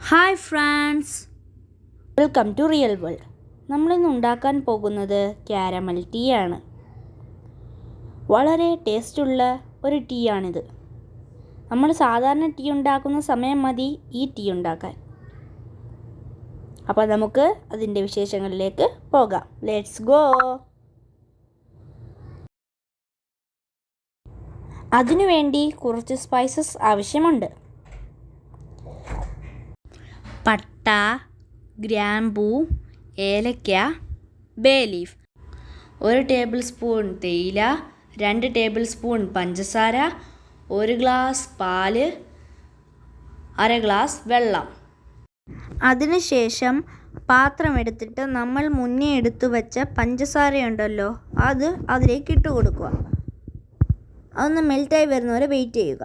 Hi friends, welcome to real world. നമ്മളിന്ന് ഉണ്ടാക്കാൻ പോകുന്നത് ക്യാരമൽ ടീ ആണ്. വളരെ ടേസ്റ്റുള്ള ഒരു ടീ ആണിത്. നമ്മൾ സാധാരണ ടീ ഉണ്ടാക്കുന്ന സമയം മതി ഈ ടീ ഉണ്ടാക്കാൻ. അപ്പോൾ നമുക്ക് അതിൻ്റെ വിശേഷങ്ങളിലേക്ക് പോകാം. Let's go. അതിനുവേണ്ടി കുറച്ച് സ്പൈസസ് ആവശ്യമുണ്ട്. പട്ട, ഗ്രാമ്പൂ, ഏലക്ക, ബേ ലീഫ്, 1 ടേബിൾ സ്പൂൺ തേയില, 2 ടേബിൾ സ്പൂൺ പഞ്ചസാര, 1 ഗ്ലാസ് പാല്, 1/2 ഗ്ലാസ് വെള്ളം. അതിനുശേഷം പാത്രം എടുത്തിട്ട് നമ്മൾ മുന്നേ എടുത്തു വെച്ച പഞ്ചസാരയുണ്ടല്ലോ, അത് അതിലേക്ക് ഇട്ട് കൊടുക്കുക. അതൊന്ന് മെൽറ്റായി വരുന്നവരെ വെയിറ്റ് ചെയ്യുക.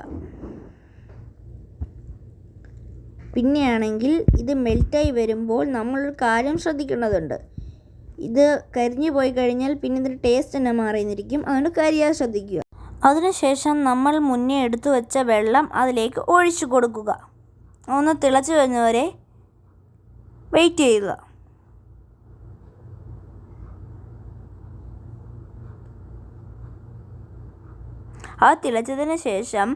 പിന്നെയാണെങ്കിൽ ഇത് മെൽറ്റായി വരുമ്പോൾ നമ്മളൊരു കാര്യം ശ്രദ്ധിക്കേണ്ടതുണ്ട്. ഇത് കരിഞ്ഞു പോയി കഴിഞ്ഞാൽ പിന്നെ ഇതിൻ്റെ ടേസ്റ്റ് തന്നെ മാറിയിരിക്കും. അതുകൊണ്ട് കരിയാതെ ശ്രദ്ധിക്കുക. അതിനുശേഷം നമ്മൾ മുന്നേ എടുത്തു വെച്ച വെള്ളം അതിലേക്ക് ഒഴിച്ചു കൊടുക്കുക. ഒന്ന് തിളച്ച് വരുന്നവരെ വെയിറ്റ് ചെയ്യുക. അത് തിളച്ചതിന് ശേഷം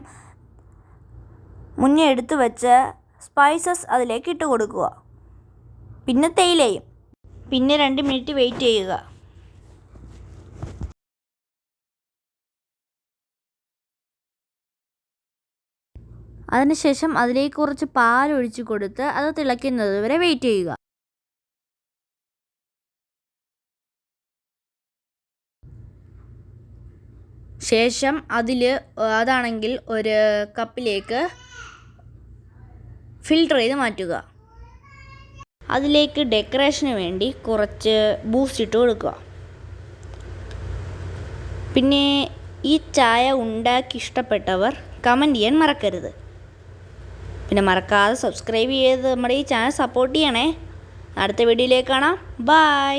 മുന്നേ എടുത്തു വെച്ച സ്പൈസസ് അതിലേക്ക് ഇട്ട് കൊടുക്കുക. പിന്നെ തേയിലയും. പിന്നെ 2 മിനിറ്റ് വെയിറ്റ് ചെയ്യുക. അതിനുശേഷം അതിലേക്ക് കുറച്ച് പാലൊഴിച്ച് കൊടുത്ത് അത് തിളയ്ക്കുന്നത് വരെ വെയിറ്റ് ചെയ്യുക. ശേഷം അതാണെങ്കിൽ ഒരു കപ്പിലേക്ക് ഫിൽട്ടർ ചെയ്ത് മാറ്റുക. അതിലേക്ക് ഡെക്കറേഷന് വേണ്ടി കുറച്ച് ബൂസ്റ്റ് ഇട്ട് കൊടുക്കുക. പിന്നെ ഈ ചായ ഉണ്ടാക്കി ഇഷ്ടപ്പെട്ടവർ കമൻറ്റ് ചെയ്യാൻ മറക്കരുത്. പിന്നെ മറക്കാതെ സബ്സ്ക്രൈബ് ചെയ്ത് നമ്മുടെ ഈ ചാനൽ സപ്പോർട്ട് ചെയ്യണേ. അടുത്ത വീഡിയോയിലേക്ക് കാണാം. ബൈ.